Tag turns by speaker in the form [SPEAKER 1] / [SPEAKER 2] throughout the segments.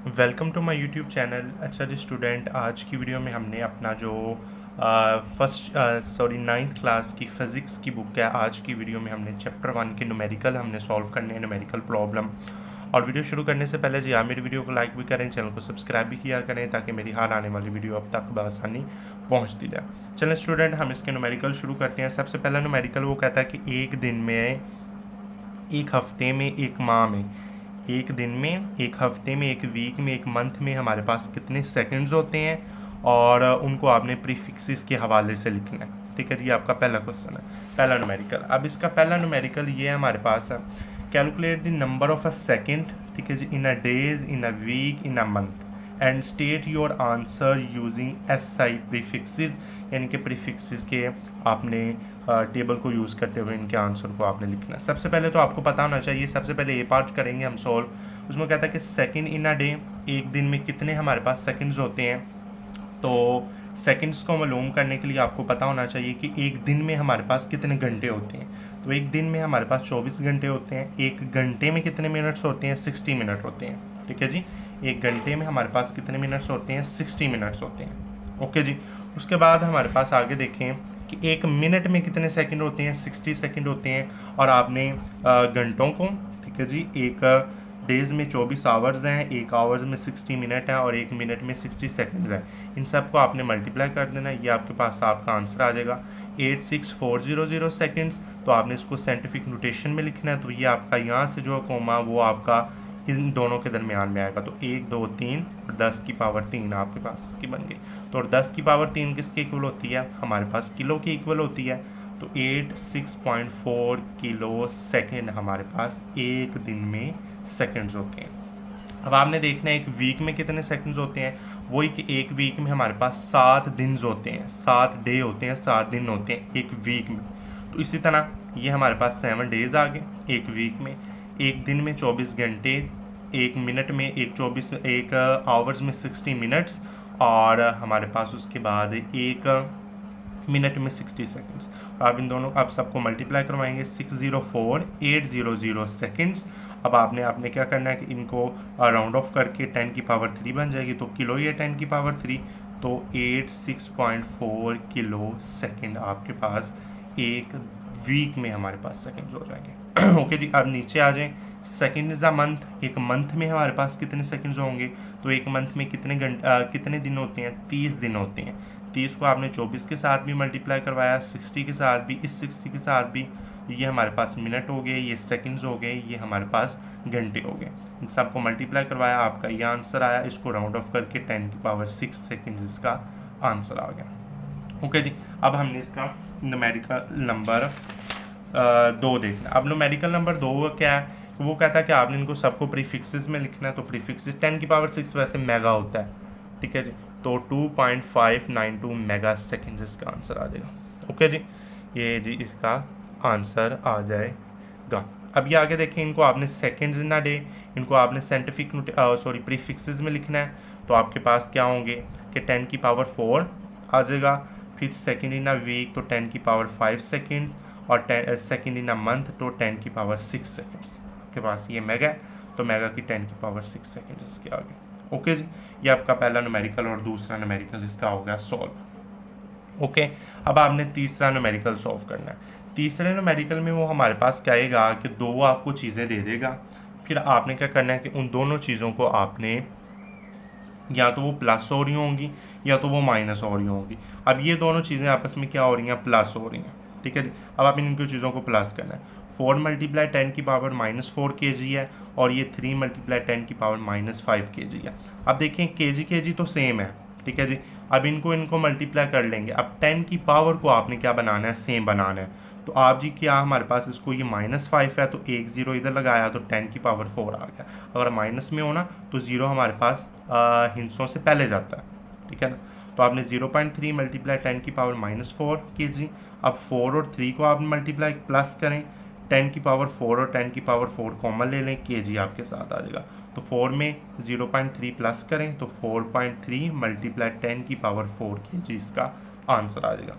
[SPEAKER 1] Welcome to my YouTube channel. अच्छा जी student, आज की वीडियो में हमने अपना जो नाइन्थ क्लास की फ़िज़िक्स की बुक है, आज की वीडियो में हमने चैप्टर 1 के न्यूमेरिकल हमने सॉल्व करने हैं, न्यूमेरिकल प्रॉब्लम। और वीडियो शुरू करने से पहले जी आप मेरी वीडियो को लाइक भी करें, चैनल को सब्सक्राइब भी किया करें ताकि मेरी हर आने वाली वीडियो अब तक बआसानी पहुँचती जाए। चलें स्टूडेंट, हम इसके न्यूमेरिकल शुरू करते हैं। सबसे पहला न्यूमेरिकल वो कहता है कि एक दिन में, एक हफ्ते में, एक माह में, एक दिन में, एक हफ्ते में, एक वीक में, एक मंथ में हमारे पास कितने सेकंड्स होते हैं और उनको आपने प्रीफिक्सेस के हवाले से लिखना है। ठीक है, ये आपका पहला क्वेश्चन है, पहला न्यूमेरिकल। अब इसका पहला न्यूमेरिकल ये हमारे पास है, calculate the number of a second, ठीक है जी, in a days, in a week, in a month and state your answer using SI prefixes, यानी कि प्रीफिक्सेस के आपने टेबल को यूज़ करते हुए इनके आंसर को आपने लिखना है। सबसे पहले तो आपको पता होना चाहिए, सबसे पहले ये पार्ट करेंगे हम सॉल्व। उसमें कहता है कि सेकंड इन अ डे, एक दिन में कितने हमारे पास सेकंड्स होते हैं। तो सेकंड्स को मालूम करने के लिए आपको पता होना चाहिए कि एक दिन में हमारे पास कितने घंटे होते हैं। तो एक दिन में हमारे पास 24 घंटे होते हैं। एक घंटे में कितने मिनट्स होते हैं? 60 मिनट होते हैं। ठीक है जी, एक घंटे में हमारे पास कितने मिनट्स होते हैं? 60 मिनट्स होते हैं। ओके जी, उसके बाद हमारे पास आगे देखें कि एक मिनट में कितने सेकंड होते हैं? 60 सेकंड होते हैं। और आपने घंटों को, ठीक है जी, एक डेज़ में 24 आवर्स हैं, एक आवर्स में 60 मिनट है और एक मिनट में 60 सेकंड्स हैं। इन सब को आपने मल्टीप्लाई कर देना है, ये आपके पास आपका आंसर आ जाएगा 86400 सेकंड्स। तो आपने इसको साइंटिफिक नोटेशन में लिखना है। तो ये आपका यहाँ से जो कोमा वो आपका इन दोनों के दरमियान में आएगा। तो 1 2 3 और 10 की पावर 3 आपके पास इसकी बन गई। तो और 10 की पावर 3 किसके इक्वल होती है? हमारे पास किलो की इक्वल होती है। तो 86.4 किलो सेकेंड हमारे पास एक दिन में सेकंड्स होते हैं। अब आपने देखना है एक वीक में कितने सेकंड्स होते हैं। वही कि एक वीक में हमारे पास 7 दिन होते हैं, 7 डे होते हैं, 7 दिन होते हैं एक वीक में। तो इसी तरह ये हमारे पास 7 डेज आ गए एक वीक में। एक दिन में 24 घंटे, एक मिनट में एक आवर्स में 60 मिनट्स, और हमारे पास उसके बाद एक मिनट में 60 सेकंड्स। आप इन दोनों आप सबको मल्टीप्लाई करवाएंगे 604800 सेकंड्स। अब आपने क्या करना है कि इनको राउंड ऑफ करके 10 की पावर 3 बन जाएगी। तो किलो ये 10 की पावर 3, तो 86.4 किलो सेकंड आपके पास एक वीक में हमारे पास सेकंड्स हो जाएंगे। ओके जी, अब नीचे आ जाएं। सेकंड इज अ मंथ, एक मंथ में हमारे पास कितने सेकंड्स होंगे? तो एक मंथ में कितने दिन होते हैं? 30 दिन होते हैं। 30 को आपने 24 के साथ भी मल्टीप्लाई करवाया, 60 के साथ भी, इस 60 के साथ भी। ये हमारे पास मिनट हो गए, ये सेकंड्स हो गए, ये हमारे पास घंटे हो गए। इन सबको मल्टीप्लाई करवाया, आपका ये आंसर आया। इसको राउंड ऑफ करके 10 की पावर 6 सेकंड्स इसका आंसर आ गया। ओके जी, अब हमने इसका न्यूमेरिकल नंबर 2 देखना। अब न्यूमेरिकल नंबर 2 क्या है? वो कहता है कि आपने इनको सबको प्रीफिक्सेस में लिखना है। तो प्रीफिक्सेस 10 की पावर 6 वैसे मेगा होता है, ठीक है जी। तो 2.592 मेगा सेकेंड इसका आंसर आ जाएगा। ओके जी, ये जी इसका आंसर आ जाएगा। अब ये आगे देखें, इनको आपने सेकेंड्स इन अ डे, इनको आपने साइंटिफिक प्रीफिक्सेस में लिखना है। तो आपके पास क्या होंगे कि 10 की पावर 4 आ जाएगा। फिर सेकेंड इन अ वीक तो 10 की पावर 5 सेकेंड्स, और सेकेंड इन अ मंथ तो 10 की पावर 6 सेकेंड्स। आपके पास ये मेगा है, तो मेगा की 10 की पावर 6 सेकेंड्स इसके आगे। ओके जी, ये आपका पहला न्यूमेरिकल और दूसरा न्यूमेरिकल इसका हो गया सॉल्व। ओके, अब आपने तीसरा न्यूमेरिकल सॉल्व करना है। तीसरे न्यूमेरिकल में वो हमारे पास क्या आएगा कि 2 आपको चीज़ें दे देगा। फिर आपने क्या करना है कि उन दोनों चीज़ों को आपने या तो वो प्लस हो रही होंगी या तो वो माइनस हो रही होंगी। अब ये दोनों चीज़ें आपस में क्या हो रही हैं? प्लस हो रही हैं। ठीक है जी, अब आप इनको चीज़ों को प्लस करना है। 4 मल्टीप्लाई 10 की पावर -4 kg है, और ये 3 मल्टीप्लाई 10 की पावर -5 kg है। अब देखें kg तो सेम है, ठीक है जी। अब इनको मल्टीप्लाई कर लेंगे। अब 10 की पावर को आपने क्या बनाना है? सेम बनाना है। तो आप जी क्या हमारे पास इसको ये -5 है, तो एक ज़ीरो इधर लगाया तो 10 की पावर 4 आ गया। अगर माइनस में हो ना तो ज़ीरो हमारे पास हिंसों से पहले जाता है, ठीक है ना। तो आपने 0.3 मल्टीप्लाई 10 की पावर -4 kg। अब 4 और 3 को आप मल्टीप्लाई प्लस करें, 10 की पावर 4 और 10 की पावर 4 कॉमन ले लें, kg आपके साथ आ जाएगा। तो 4 में 0.3 प्लस करें तो 4.3 मल्टीप्लाई 10 की पावर 4 kg इसका आंसर आ जाएगा।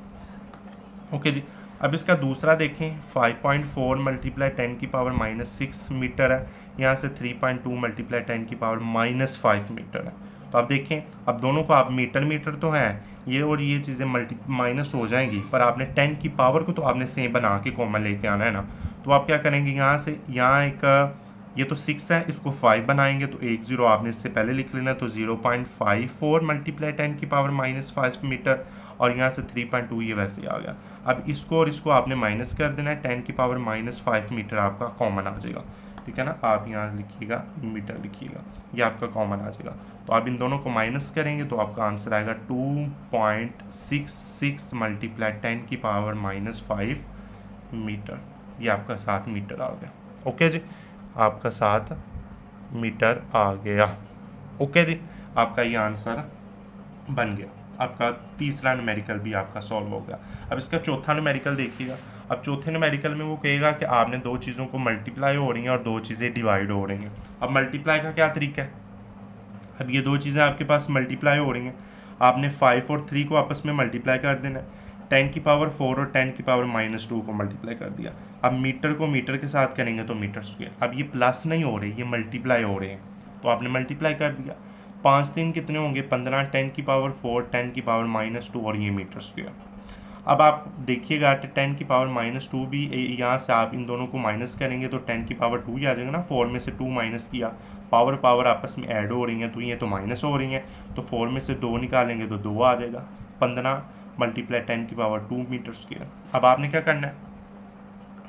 [SPEAKER 1] ओके जी, अब इसका दूसरा देखें, 5.4 मल्टीप्लाई 10 की पावर -6 मीटर है, यहाँ से 3.2 मल्टीप्लाई 10 की पावर -5 मीटर है। तो आप देखें, अब दोनों को आप मीटर तो हैं, ये और ये चीज़ें माइनस हो जाएंगी, पर आपने 10 की पावर को तो आपने सेम बना के कॉमन लेके आना है ना। तो आप क्या करेंगे, यहाँ से यहाँ एक ये तो 6 है, इसको 5 बनाएंगे तो 1 0 आपने इससे पहले लिख लेना, तो 0.54 मल्टीप्लाई 10 की पावर -5 मीटर, और यहाँ से 3.2 ये वैसे आ गया। अब इसको और इसको आपने माइनस कर देना है, 10 की पावर -5 मीटर आपका कॉमन आ जाएगा, ठीक है ना। आप यहाँ लिखिएगा मीटर लिखिएगा, ये आपका कॉमन आ जाएगा। तो आप इन दोनों को माइनस करेंगे तो आपका आंसर आएगा 2.66 मल्टीप्लाई 10 की पावर -5 मीटर, ये आपका 7 मीटर आ गया। ओके जी, आपका 7 मीटर आ गया। ओके जी, आपका ये आंसर बन गया। आपका तीसरा न्यूमेरिकल भी आपका सॉल्व हो गया। अब इसका चौथा न्यूमेरिकल देखिएगा। अब चौथे न्यूमेरिकल में वो कहेगा कि आपने दो चीज़ों को मल्टीप्लाई हो रही हैं और दो चीज़ें डिवाइड हो रही हैं। अब मल्टीप्लाई का क्या तरीका है, अब ये दो चीज़ें आपके पास मल्टीप्लाई हो रही हैं, आपने 5 और 3 को आपस में मल्टीप्लाई कर देना है। 10 की पावर 4 और 10 की पावर -2 को मल्टीप्लाई कर दिया। अब मीटर को मीटर के साथ करेंगे तो मीटर स्क्वायर। अब ये प्लस नहीं हो रहे, ये मल्टीप्लाई हो रहे हैं, तो आपने मल्टीप्लाई कर दिया। 5 3 कितने होंगे, 15, 10 की पावर 4, 10 की पावर -2 और ये मीटर स्क्वायर। अब आप देखिएगा 10 की पावर -2 भी यहाँ से आप इन दोनों को माइनस करेंगे तो 10 की पावर 2 ही आ जाएगा ना, 4 में से 2 माइनस किया, पावर आपस में ऐड हो रही हैं तो ये तो माइनस हो रही हैं, तो 4 में से 2 निकालेंगे तो 2 आ जाएगा। 15 मल्टीप्लाई 10 की पावर 2 मीटर स्क्वायर। अब आपने क्या करना है,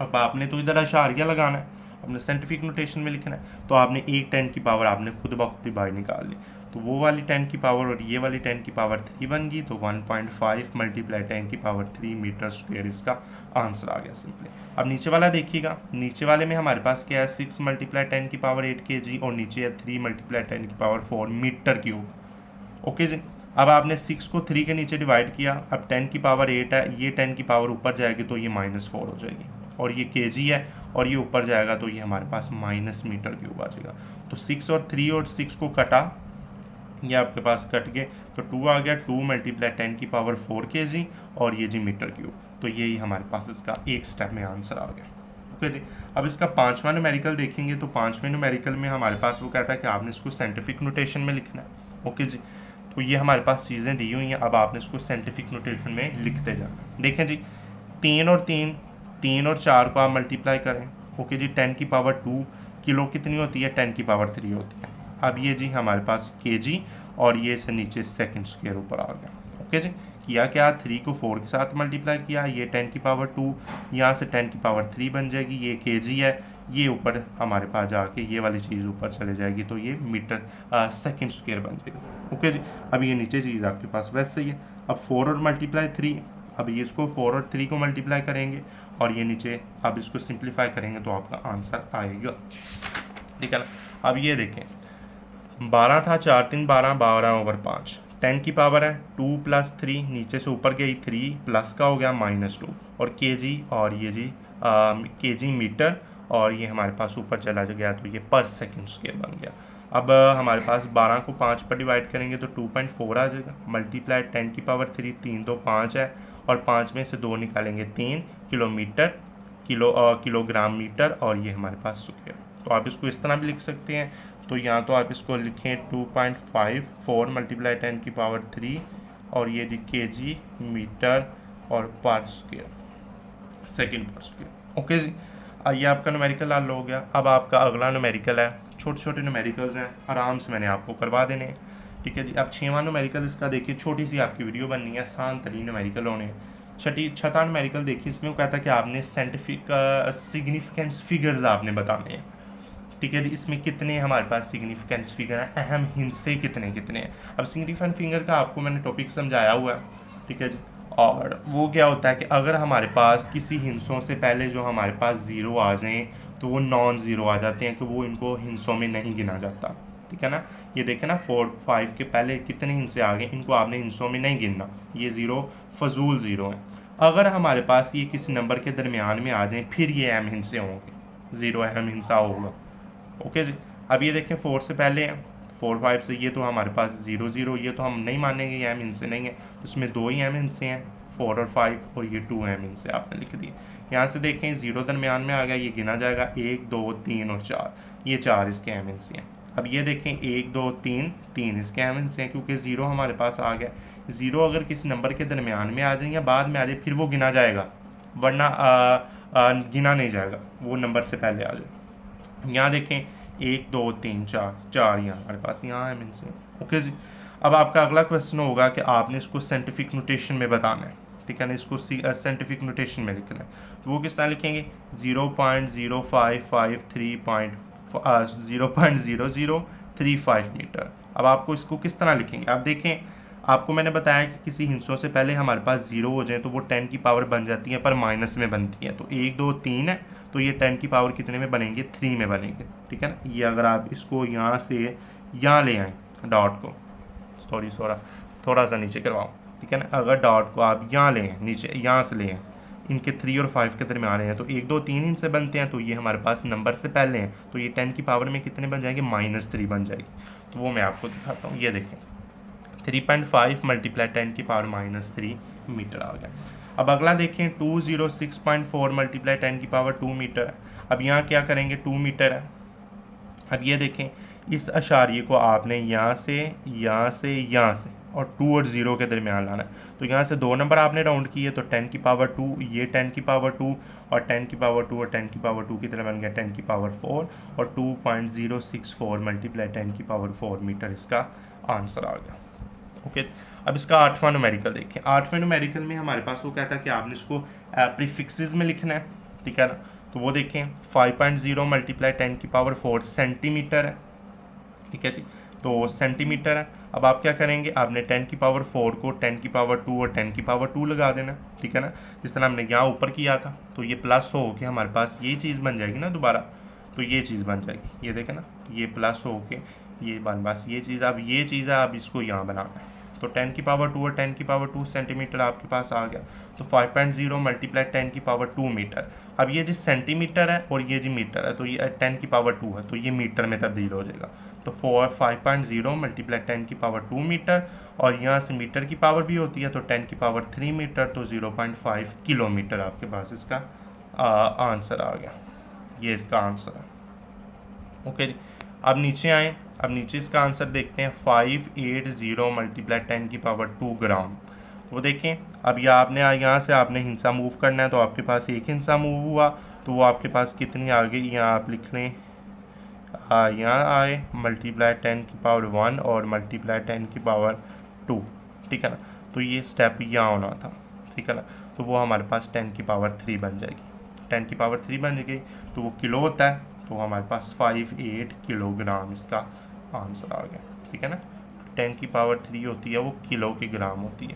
[SPEAKER 1] अब आपने तो इधर अशारिया लगाना है, अपने साइंटिफिक नोटेशन में लिखना है, तो आपने एक 10 की पावर आपने खुद ब खुद बाहर निकाल ली, तो वो वाली 10 की पावर और ये वाली 10 की पावर 3 बन गई, तो 1.5 मल्टीप्लाई 10 की पावर 3 मीटर स्क्वायर इसका आंसर आ गया सिंपली। अब नीचे वाला देखिएगा, नीचे वाले में हमारे पास क्या है, 6 मल्टीप्लाई 10 की पावर 8 kg और नीचे है 3 मल्टीप्लाई 10 की पावर 4 मीटर क्यूब। ओके जी, अब आपने 6 को 3 के नीचे डिवाइड किया, अब 10 की पावर 8 है, ये 10 की पावर ऊपर जाएगी तो ये -4 हो जाएगी, और ये kg है और ये ऊपर जाएगा तो ये हमारे पास माइनस मीटर क्यूब आ जाएगा। तो 6 और 3 और 6 को कटा, ये आपके पास कट गए तो 2 आ गया, 2 मल्टीप्लाई 10 की पावर 4 kg और ये जी मीटर क्यूब, तो यही हमारे पास इसका एक स्टेप में आंसर आ गया। ओके जी, अब इसका पांचवा न्यूमेरिकल देखेंगे तो पांचवें न्यूमेरिकल में हमारे पास वो कहता है कि आपने इसको साइंटिफिक नोटेशन में लिखना है। ओके जी, तो ये हमारे पास चीज़ें दी हुई हैं, अब आपने इसको साइंटिफिक नोटेशन में लिखते जाना। देखें जी, 3 और 4 को आप मल्टीप्लाई करें। ओके जी, 10 की पावर 2 किलो कितनी होती है, 10 की पावर 3 होती है। अब ये जी हमारे पास kg और ये से नीचे सेकंड स्क्वायर ऊपर आ गया। ओके जी, किया क्या, 3 को 4 के साथ मल्टीप्लाई किया, ये 10 की पावर 2, यहाँ से 10 की पावर 3 बन जाएगी, ये kg है, ये ऊपर हमारे पास जाके ये वाली चीज़ ऊपर चले जाएगी तो ये मीटर सेकंड स्क्वायर बन जाएगी। ओके जी, अब ये नीचे चीज़ आपके पास वैसे ही है। अब 4 और मल्टीप्लाई 3, अब ये इसको 4 और 3 को मल्टीप्लाई करेंगे और ये नीचे अब इसको सिंप्लीफाई करेंगे तो आपका आंसर आएगा, ठीक है ना। अब ये देखें, 12 था, 4 3 12, 12/5, 10 की पावर है 2 + 3, नीचे से ऊपर गई 3 प्लस का हो गया -2, और kg और ये जी kg मीटर और ये हमारे पास ऊपर चला गया तो ये पर सेकंड स्क्वायर बन गया। अब हमारे पास 12 को 5 पर डिवाइड करेंगे तो 2.4 आ जाएगा, मल्टीप्लाई 10 की पावर 3, 3 तो 5 है और 5 में से 2 निकालेंगे 3 किलोमीटर किलोग्राम मीटर और ये हमारे पास स्क्वायर। तो आप इसको इस तरह भी लिख सकते हैं, तो यहाँ तो आप इसको लिखें 2.54 मल्टीप्लाई 10 की पावर 3 और ये जी kg मीटर और पर स्क्वायर सेकंड पर स्क्वायर। ओके जी, ये आपका न्यूमेरिकल हल हो गया। अब आपका अगला न्यूमेरिकल है, छोटे छोटे न्यूमेरिकल्स हैं, आराम से मैंने आपको करवा देने हैं, ठीक है जी। अब 6वां न्यूमेरिकल इसका देखिए, छोटी सी आपकी वीडियो बननी है, आसान तरीन न्यूमेरिकल होने हैं। छठा न्यूमेरिकल देखिए, इसमें वो कहता है कि आपने साइंटिफिक सिग्निफिकेंस फिगर्स आपने बताने हैं, ठीक है जी। इसमें कितने हमारे पास सिग्निफिकेंस फिगर हैं, अहम हिस्से कितने हैं। अब सिग्निफिकेंट फिगर का आपको मैंने टॉपिक समझाया हुआ है, ठीक है जी। और वो क्या होता है कि अगर हमारे पास किसी हिस्सों से पहले जो हमारे पास ज़ीरो आ जाएं तो वो नॉन ज़ीरो आ जाते हैं, कि वो इनको हिस्सों में नहीं गिना जाता, ठीक है ना। ये देखें ना, 4 5 के पहले कितने हिस्से आ गए, इनको आपने हिस्सों में नहीं गिनना, ये ज़ीरो फजूल ज़ीरो है। अगर हमारे पास ये किसी नंबर के दरमियान में आ जाएं फिर ये अहम हिस्से होंगे, ज़ीरो अहम हिस्सा होगा। ओके जी, अब ये देखें 4 से पहले हैं, 4 5 से, ये तो हमारे पास 0 0, ये तो हम नहीं मानेंगे, ये अहम हिस्से नहीं है, तो इसमें 2 ही अहम हिस्से हैं, 4 और 5 और ये 2 एम इनसे आपने लिख दिए। यहाँ से देखें 0 दरमियान में आ गया, ये गिना जाएगा 1 2 3 और 4, ये 4 इसके एम इनसे हैं। अब ये देखें 1 2 3 3 इसके एम इनसे हैं क्योंकि 0 हमारे पास आ गया। 0 अगर किसी नंबर के दरमियान में आ जाए या बाद में आ जाए फिर वो गिना जाएगा, वरना गिना नहीं जाएगा, वो नंबर से पहले आ जाए। यहाँ देखें 1 2 3 4, 4 यहाँ हमारे पास यहाँ एम इनसे। ओके जी। अब आपका अगला क्वेश्चन होगा कि आपने इसको साइंटिफिक नोटेशन में बताना है, ठीक है ना, इसको साइंटिफिक नोटेशन में लिखना है। तो वो किस तरह लिखेंगे 0.0035 मीटर। अब आपको इसको किस तरह लिखेंगे, आप देखें आपको मैंने बताया कि किसी हिस्सों से पहले हमारे पास 0 हो जाए तो वो 10 की पावर बन जाती है पर माइनस में बनती है। तो 1 2 3 है तो ये 10 की पावर कितने में बनेंगे, 3 में बनेंगे, ठीक है ना। ये अगर आप इसको यहाँ से यहाँ ले आएँ डॉट को, सॉरी थोड़ा सा नीचे करवाओ, ठीक है ना। अगर डॉट को आप यहाँ लें नीचे, यहाँ से लें, इनके 3 और 5 के दरमियान हैं तो 1 2 3 इनसे बनते हैं, तो ये हमारे पास नंबर से पहले हैं, तो ये 10 की पावर में कितने बन जाएंगे, -3 बन जाएगी। तो वो मैं आपको दिखाता हूँ, ये देखें 3.5 मल्टीप्लाई 10 की पावर -3 मीटर आ गया। अब अगला देखें 206.4 मल्टीप्लाई 10 की पावर 2 मीटर है। अब यहाँ क्या करेंगे, 2 मीटर है। अब ये देखें इस अशारिये को आपने यहाँ से और 2 और 0 के दरमियान लाना है। तो यहाँ से 2 नंबर आपने राउंड किए तो 10 की पावर 2, ये 10 की पावर 2 और 10 की पावर 2 और 10 की पावर 2 कितना बन गया, 10 की पावर 4 और 2.064 मल्टीप्लाई 10 की पावर 4 मीटर इसका आंसर आ गया। ओके। अब इसका 8वां न्यूमेरिकल देखें। 8वें न्यूमेरिकल में हमारे पास वो कहता है कि आपने इसको प्रीफिक्सेस में लिखना है, ठीक है ना। तो वो देखें 5.0 मल्टीप्लाई 10 की पावर 4 सेंटीमीटर है, ठीक है जी। तो सेंटीमीटर है। अब आप क्या करेंगे, आपने 10 की पावर 4 को 10 की पावर 2 और 10 की पावर 2 लगा देना, ठीक है ना। जिस तरह हमने यहाँ ऊपर किया था तो ये प्लस हो के हमारे पास ये चीज़ बन जाएगी ना दोबारा, तो ये चीज़ बन जाएगी, ये देखें ना, ये प्लस हो के ये बन बस ये चीज़। अब ये चीज़ है, अब इसको यहाँ बनाना है। तो 10 की पावर 2 और 10 की पावर 2 सेंटीमीटर आपके पास आ गया। तो 5.0 मल्टीप्लाई 10 की पावर 2 मीटर। अब ये जो सेंटीमीटर है और ये जो मीटर है तो ये 10 की पावर 2 है तो ये मीटर में तब्दील हो जाएगा। तो 5.0 मल्टीप्लाई 10 की पावर 2 मीटर और यहाँ से मीटर की पावर भी होती है तो 10 की पावर 3 मीटर, तो 0.5 किलोमीटर आपके पास इसका आंसर आ गया। ये इसका आंसर है। ओके जी। अब नीचे आएँ, अब नीचे इसका आंसर देखते हैं 580 मल्टीप्लाई 10 की पावर 2 ग्राम। वो देखें अब ये आपने यहाँ से आपने हिंसा मूव करना है तो आपके पास एक हिंसा मूव हुआ तो वो आपके पास कितनी आ गई, यहाँ आप लिख लें, यहाँ आए मल्टीप्लाई 10 की पावर 1 और मल्टीप्लाई 10 की पावर 2, ठीक है ना। तो ये स्टेप यहाँ होना था, ठीक है ना। तो वो हमारे पास 10 की पावर 3 बन जाएगी। 10 की पावर 3 बन गई तो वो किलो होता है, तो हमारे पास 58 किलोग्राम इसका आंसर आ गया, ठीक है ना। 10 की पावर 3 होती है वो किलो के ग्राम होती है,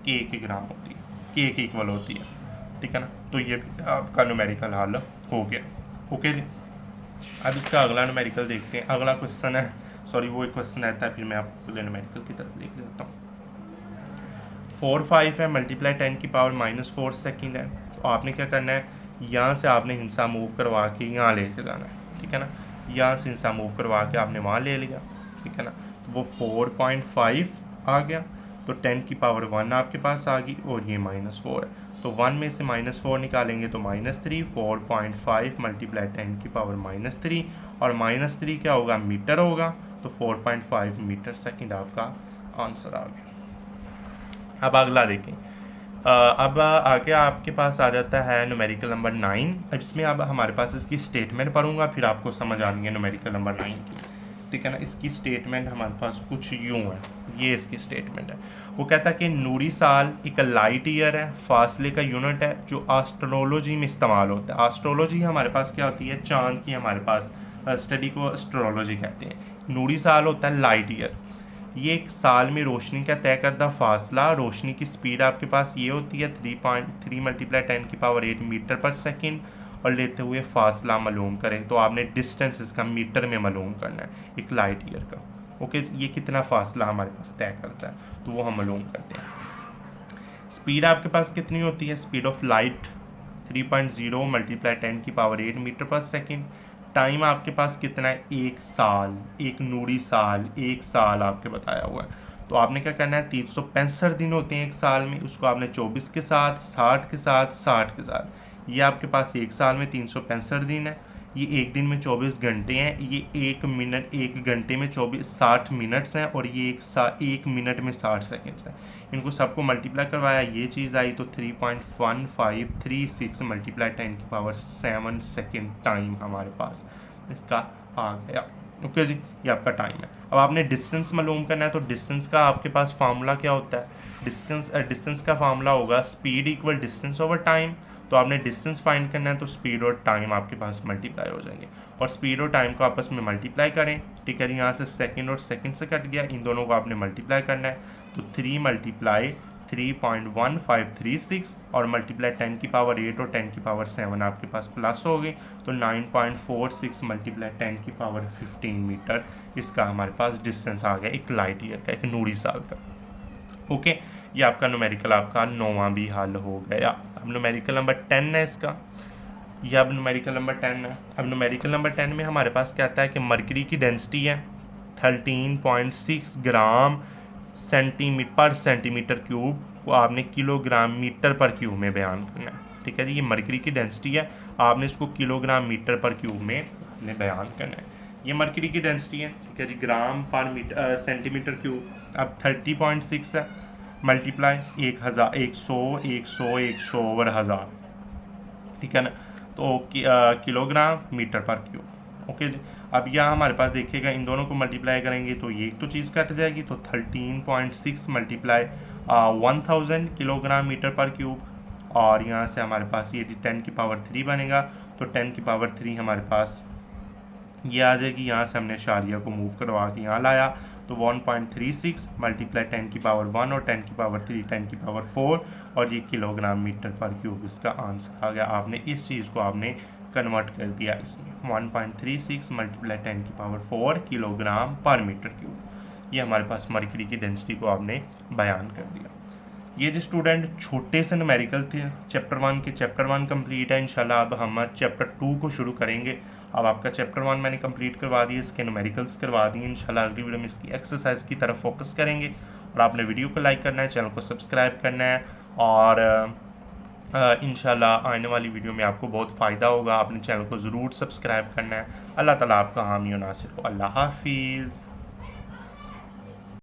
[SPEAKER 1] के ग्राम होती है, के इक्वल होती है, ठीक है ना। तो ये आपका न्यूमेरिकल हल हो गया। ओके जी। अब इसका अगला न्यूमेरिकल देखते हैं। अगला क्वेश्चन है, सॉरी वो एक क्वेश्चन रहता है, फिर मैं आपको अगले न्यूमेरिकल की तरफ लिख देता हूँ। 4 5 है मल्टीप्लाई 10 की पावर -4 सेकेंड है। तो आपने क्या करना है, यहाँ से आपने हिंसा मूव करवा के यहाँ लेके जाना है, ठीक है ना। यहाँ से हिंसा मूव करवा के आपने वहाँ ले लिया, ठीक है ना। तो वो 4.5 आ गया तो 10 की पावर 1 आपके पास आ गई और ये -4 है तो 1 में से -4 निकालेंगे तो -3। 4.5 मल्टीप्लाई 10 की पावर -3 और -3 क्या होगा, मीटर होगा, तो 4.5 मीटर सेकेंड आपका आंसर आ गया। अब अगला देखें। अब आगे आपके पास आ जाता है न्यूमेरिकल नंबर 9। अब इसमें अब हमारे पास इसकी स्टेटमेंट पढ़ूंगा फिर आपको समझ आनी है न्यूमेरिकल नंबर 9 की, ठीक है ना। इसकी स्टेटमेंट हमारे पास कुछ यूँ है, ये इसकी स्टेटमेंट है। वो कहता है कि नूरी साल एक लाइट ईयर है, फासले का यूनिट है जो एस्ट्रोलॉजी में इस्तेमाल होता है। एस्ट्रोलॉजी हमारे पास क्या होती है, चांद की हमारे पास स्टडी को एस्ट्रोलॉजी कहते हैं। नूरी साल होता है लाइट ईयर। ये एक साल में रोशनी का तय करदा फासला, रोशनी की स्पीड आपके पास ये होती है 3.3 मल्टीप्लाई 10 की पावर 8 मीटर पर सेकेंड और लेते हुए फासला मालूम करें। तो आपने डिस्टेंस इसका मीटर में मालूम करना है एक लाइट ईयर का। ओके, ये कितना फासला हमारे पास तय करता है तो वो हम मालूम करते हैं। स्पीड आपके पास कितनी होती है, स्पीड ऑफ लाइट 3.0 मल्टीप्लाई 10 की पावर 8 मीटर पर सेकेंड। टाइम आपके पास कितना है, एक साल, एक नूरी साल, एक साल आपके बताया हुआ है। तो तो आपने क्या करना है, 365 दिन होते हैं एक साल में, उसको आपने 24 के साथ, 60 के साथ, 60 के साथ, ये आपके पास एक साल में 365 दिन है। ये एक दिन में 24 घंटे हैं, ये एक घंटे में 60 मिनट्स हैं, और ये एक मिनट में 60 सेकेंड्स हैं। इनको सबको मल्टीप्लाई करवाया, ये चीज़ आई तो 3.1536 मल्टीप्लाई 10⁻7 सेकेंड टाइम हमारे पास इसका आ गया। ओके जी, ये आपका टाइम है। अब आपने डिस्टेंस मालूम करना है, तो डिस्टेंस का आपके पास फार्मूला क्या होता है, डिस्टेंस का फार्मूला होगा speed equal distance over time. तो आपने डिस्टेंस फाइंड करना है, तो स्पीड और टाइम आपके पास मल्टीप्लाई हो जाएंगे, और स्पीड और टाइम को आपस में मल्टीप्लाई करें। ठीक है, यहाँ से सेकंड और सेकंड से कट गया, इन दोनों को आपने मल्टीप्लाई करना है, तो 3 मल्टीप्लाई 3.1536 और मल्टीप्लाई 10⁸ और 10�7 आपके पास प्लस हो गई, तो 9.46 मल्टीप्लाई 10⁻15 मीटर इसका हमारे पास डिस्टेंस आ गया, एक लाइट ईयर का, एक नूरी साल का। ओके, ये आपका न्यूमेरिकल आपका 9वां भी हल हो गया। अब न्यूमेरिकल नंबर 10 है इसका, यह अब न्यूमेरिकल नंबर 10 है। अब न्यूमेरिकल नंबर 10 में हमारे पास क्या आता है कि मरकरी की डेंसिटी है 13.6 ग्राम पर सेंटीमीटर क्यूब को आपने किलोग्राम मीटर पर क्यूब में बयान करना है। ठीक है जी, ये मरकरी की डेंसिटी है, आपने इसको किलोग्राम मीटर पर क्यूब में आपने बयान करना है। ये मरकरी की डेंसिटी है, ठीक है जी, ग्राम पर मीटर सेंटीमीटर क्यूब। अब 30.6 है, मल्टीप्लाई 1000 100 100 100 ओवर 1000, ठीक है ना, तो किलोग्राम मीटर पर क्यूब। ओके जी, अब यहाँ हमारे पास देखिएगा, इन दोनों को मल्टीप्लाई करेंगे तो ये तो चीज़ कट जाएगी, तो 13.6 मल्टीप्लाई 1000 किलोग्राम मीटर पर क्यूब, और यहाँ से हमारे पास ये 10⁻3 बनेगा, तो 10⁻3 हमारे पास ये आ जाएगी। यहाँ से हमने शारिया को मूव करवा के यहाँ लाया, तो 1.36 मल्टीप्लाई 10⁻1 और 10⁻3 10⁻4, और ये किलोग्राम मीटर पर क्यूब इसका आंसर आ गया। आपने इस चीज़ को आपने कन्वर्ट कर दिया इसमें, 1.36 मल्टीप्लाई 10⁻4 किलोग्राम पर मीटर क्यूब, ये हमारे पास मरकरी की डेंसिटी को आपने बयान कर दिया। ये जो स्टूडेंट छोटे से न्यूमेरिकल थे चैप्टर 1 के, चैप्टर 1 कंप्लीट है। इंशाल्लाह अब हम चैप्टर 2 को शुरू करेंगे। अब आपका चैप्टर 1 मैंने कंप्लीट करवा दिया, इसके न्यूमेरिकल्स करवा दिए। इंशाल्लाह अगली वीडियो में इसकी एक्सरसाइज की तरफ फोकस करेंगे, और आपने वीडियो को लाइक करना है, चैनल को सब्सक्राइब करना है, और इंशाल्लाह आने वाली वीडियो में आपको बहुत फ़ायदा होगा। आपने चैनल को ज़रूर सब्सक्राइब करना है। अल्लाह ताला आपका हामी और नासिर हो। अल्लाह हाफिज़।